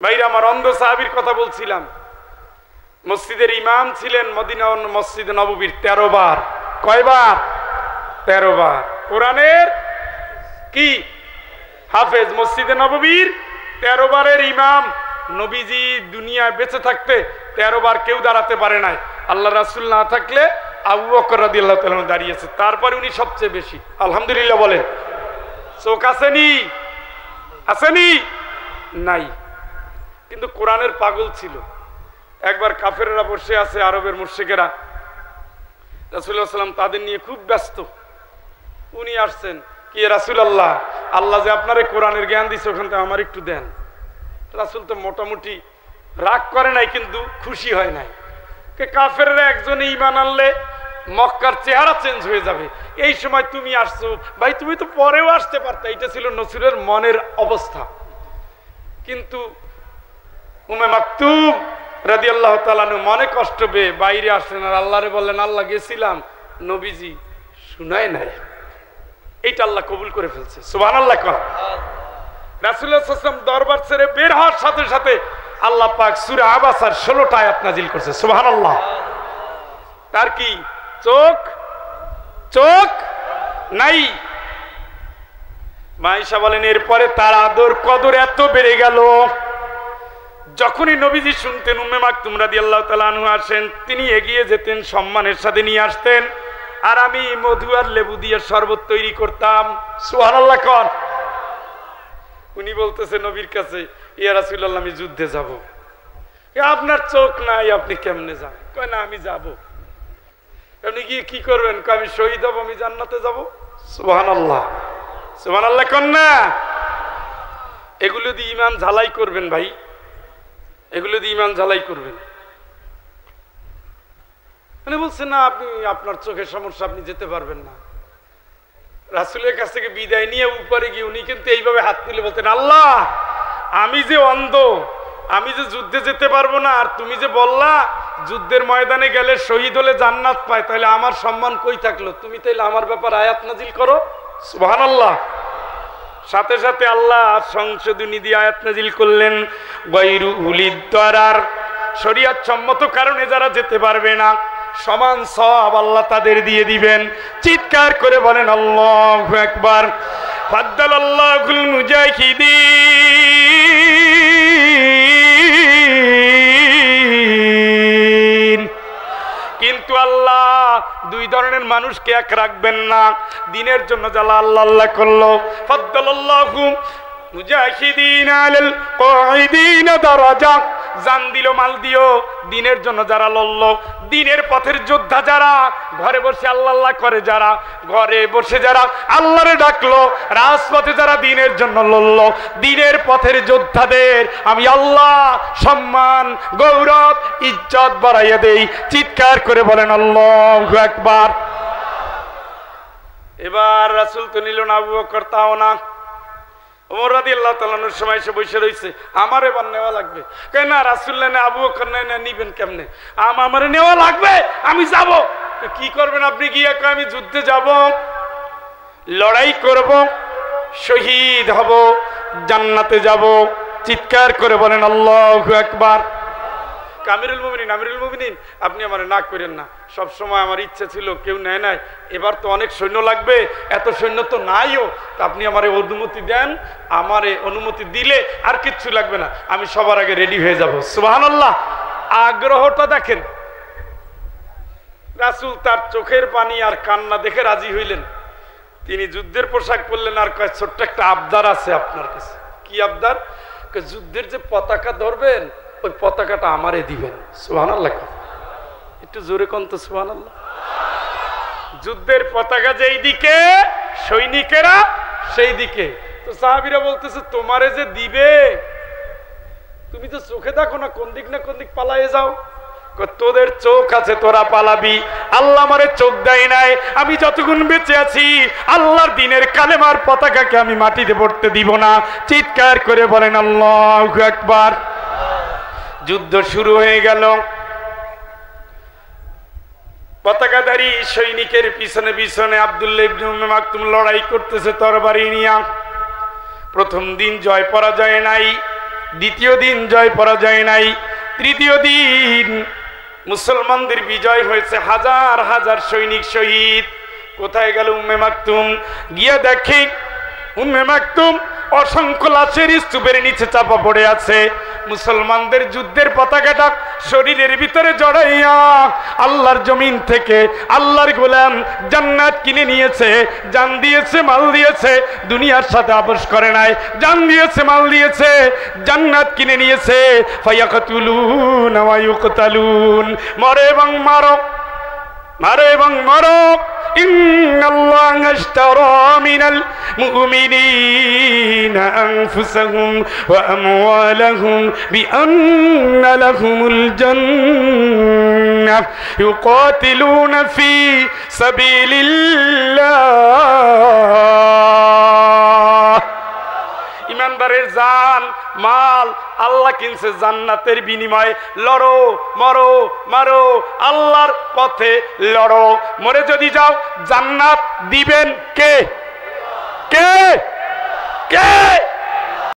ভাইরা আমার, অন্ধ সাহাবীর কথা বলছিলাম। মসজিদের ইমাম ছিলেন মদিনা মসজিদ নববীর 13 বার। কয়বার? 13 বার। কোরআনের কি হাফেজ, মসজিদে নববীর 13 বারের ইমাম। নবীজি দুনিয়ায় বেঁচে থাকতে 13 বার কেউ দাঁড়াতে পারে নাই। আল্লাহ রাসূল না থাকলে আবু বকর রাদিয়াল্লাহু তাআলা দাঁড়িয়েছে, তারপরে উনি সবচেয়ে বেশি। আলহামদুলিল্লাহ বলেন। চোখ আসেনি? আসেনি? নাই। কিন্তু কোরআনের পাগল ছিল। একবার কাফেররা বসে আছে, আরবের মুশরিকেরা, রাসূলুল্লাহ সাল্লাল্লাহু আলাইহি ওয়াসাল্লাম তাদের নিয়ে খুব ব্যস্ত। উনি আসছেন, কি রাসূলুল্লাহ, আল্লাহ যে আপনারে কোরআনের জ্ঞান দিয়েছে ওখান থেকে আমার একটু দেন। রাসূল তো মোটামুটি রাগ করে নাই, কিন্তু খুশি হয় নাই। কাফেররা একজনে ঈমান আনলে মক্কার চেহারা চেঞ্জ হয়ে যাবে, এই সময় তুমি আসছো ভাই, তুমি তো পরেও আসতে পারতে। এটা ছিল নসরুলের মনের অবস্থা। কিন্তু উম্মে মাকতুম রাদিয়াল্লাহু তাআলা মনে কষ্ট পেয়ে বাইরে আসলেন আর আল্লাহরে বললেন, আল্লাহ গেছিলাম, নবীজি শুনায় নাই। এইটা আল্লাহ কবুল করে ফেলছে। সুবহানাল্লাহ। রাসূলুল্লাহ সাল্লাল্লাহু আলাইহি ওয়াসাল্লাম দরবার ছেড়ে বের হওয়ার সাথে সাথে আল্লাহ পাক সূরা আবাসার 16টা আয়াত নাজিল করছে। সুবহানাল্লাহ। তার কি চোখ চোখ নাই? মাইশা বলেন, এরপরে তার আদর কদর এত বেড়ে গেল, যখনই নবীজি শুনতেন উম্মে মাকতুম রাদিয়াল্লাহু তাআলা আনহা আসেন, তিনি এগিয়ে যেতেন, সম্মানের সাথে নিয়ে আসতেন, আর আমি মধু আর লেবু দিয়ে শরবত তৈরি করতাম। সুবহানাল্লাহ কোন। উনি বলতেছে নবীর কাছে, ইয়া রাসূলুল্লাহ, আমি যুদ্ধে যাব। আপনার চোখ নাই, আপনি কেমনে যান? কয় না, আমি যাব। আপনি গিয়ে কি করবেন? কয় আমি শহীদ হব, আমি জান্নাতে যাব। সুবহানাল্লাহ। সুবহানাল্লাহ কোন না। এগুলো দিয়ে ঈমান ঝালাই করবেন ভাই, এগুলো দিয়ে ঈমান ঝালাই করবেন। মানে বলছে না, আপনি আপনার চোখের সমস্যা, আপনি যেতে পারবেন না। রাসূলের কাছ থেকে বিদায় নিয়ে উপরে গিয়ে উনি কিন্তু এইভাবে হাত তুলে বলতেন, আল্লাহ, আমি যে অন্ধ, আমি যে যুদ্ধে যেতে পারবো না, আর তুমি যে বললা যুদ্ধের ময়দানে গেলে শহীদ হলে জান্নাত পায়, তাহলে আমার সম্মান কই থাকলো? তুমি তাইলে আমার ব্যাপার আয়াত নাজিল করো। সুবহানাল্লাহ। সাথে সাথে আল্লাহ সংশোধনী দিয়ে আয়াত নাজিল করলেন, গায়রু উলিদ দারার, শরীয়ত সম্মত কারণে যারা যেতে পারবে না, সমান সওয়াব আল্লাহ তাদের দিয়ে দিবেন। চিৎকার করে বলেন আল্লাহু আকবার। ফাদ্দালাল্লাহুল মুজাহিদিন। কিন্তু আল্লাহ দুই ধরনের মানুষকে এক রাখবেন না। দিনের জন্য যারা আল্লাহ আল্লাহ করলো, ফাদ্দালাল্লাহু মুজাহিদিন আলাল কাঈদিন দারাজা, জান দিল, মাল দিও, দিনের জন্য যারা লড়ল, দিনের পথের যোদ্ধা যারা, ঘরে বসে আল্লাহ আল্লাহ করে যারা, ঘরে বসে যারা আল্লাহরে ডাকলো, রাজপথে যারা দিনের জন্য লড়ল, দিনের পথের যোদ্ধাদের আমি আল্লাহ সম্মান, গৌরব, ইজ্জত বাড়াইয়া দেই। চিৎকার করে বলেন আল্লাহু আকবার। এবার রাসূল তো নিল না, আবু বকর তাও না। ওমর রাদিয়াল্লাহু তাআলার সময় এসে বসে রইছে, আমার এবার নেওয়া লাগবে। কই না, রাসূলুল্লাহ না, আবু বকর না, নিবেন কেমনে? আমার নেওয়া লাগবে, আমি যাব। কি করবেন আপনি গিয়ে? কই আমি যুদ্ধে যাব, লড়াই করব, শহীদ হব, জান্নাতে যাব। চিৎকার করে বলেন আল্লাহু আকবার। আমিরুল মুমিনিন, আমিরুল মুমিনিন, আপনি আমারে না করেন না, সব সময় আমার ইচ্ছা ছিল, কেউ নেয় নাই, এবার তো অনেক সৈন্য লাগবে, এত সৈন্য তো নাইও, তা আপনি আমারে অনুমতি দেন। আমারে অনুমতি দিলে আর কিচ্ছু লাগবে না, আমি সবার আগে রেডি হয়ে যাব। সুবহানাল্লাহ। আগ্রহটা দেখেন। রাসূল তার চোখের পানি আর কান্না দেখে রাজি হইলেন। তিনি যুদ্ধের পোশাক পরলেন, আর কয় ছোট্ট একটা আবদার আছে আপনার কাছে। কি আবদার? যুদ্ধের যে পতাকা ধরবেন, ওই পতাকাটা আমারে দিবেন। সুবহানাল্লাহ। একটু জোরে কোন তো সুবহানাল্লাহ। যুদ্ধের পতাকা যেই দিকে, সৈনিকেরা সেই দিকে। তো সাহাবীরা বলতেছে, তোমারে যে দিবে, তুমি তো চোখে দেখো না, কোন দিক না কোন দিক পালায়ে যাও। তোদের চোখ আছে, তোরা পালাবি, আল্লাহ আমারে চোখ দেয় নাই। আমি যতক্ষণ বেঁচে আছি আল্লাহর দিনের কালেমার পতাকাকে আমি মাটিতে পড়তে দিব না। চিৎকার করে বলেন আল্লাহু আকবার। যুদ্ধ শুরু হয়ে গেল। পতাকাধারী সৈনিকের পিছনে পিছনে আব্দুল্লাহ ইবনে উম্মে মাকতুম লড়াই করতেছে তরবারি নিয়ে। প্রথম দিন জয় পরাজয় নাই, দ্বিতীয় দিন জয় পরাজয় নাই, তৃতীয় দিন মুসলমানদের বিজয় হয়েছে, হাজার হাজার সৈনিক শহীদ। কোথায় গেল উম্মে মাকতুম? গিয়ে দেখি উম্মে মাকতুম অসংখ্য লাশের স্তূপের নিচে চাপা পড়ে আছে। মুসলমানদের যুদ্ধের পতাকাটা শরীরের ভিতরে জড়াইয়া আল্লাহর জমিন থেকে আল্লাহর গোলাম জান্নাত কিনে নিয়েছে, জান দিয়েছে, মাল দিয়েছে, দুনিয়ার সাথে আপোষ করে নাই, জান দিয়েছে, মাল দিয়েছে, জান্নাত কিনে নিয়েছে। ফায়াকতুলুনা ওয়া ইউকতালুন, মরে এবং মারো, মারো এবং মারো। ইন্নাল্লাহা আশতারা মিনাল মুমিনিনা আনফুসাহুম ওয়া আমওয়ালাহুম বিআন্না লাহুমুল জান্নাহ ইউকাতিলুনা ফি সাবিলিল্লাহ। ইমানদারের জান মাল আল্লাহ কিনছে জান্নাতের বিনিময়ে। লড়ো, মরো, মারো, আল্লাহর পথে লড়ো। মরে যদি যাও জান্নাত দিবেন কে? কে? কে?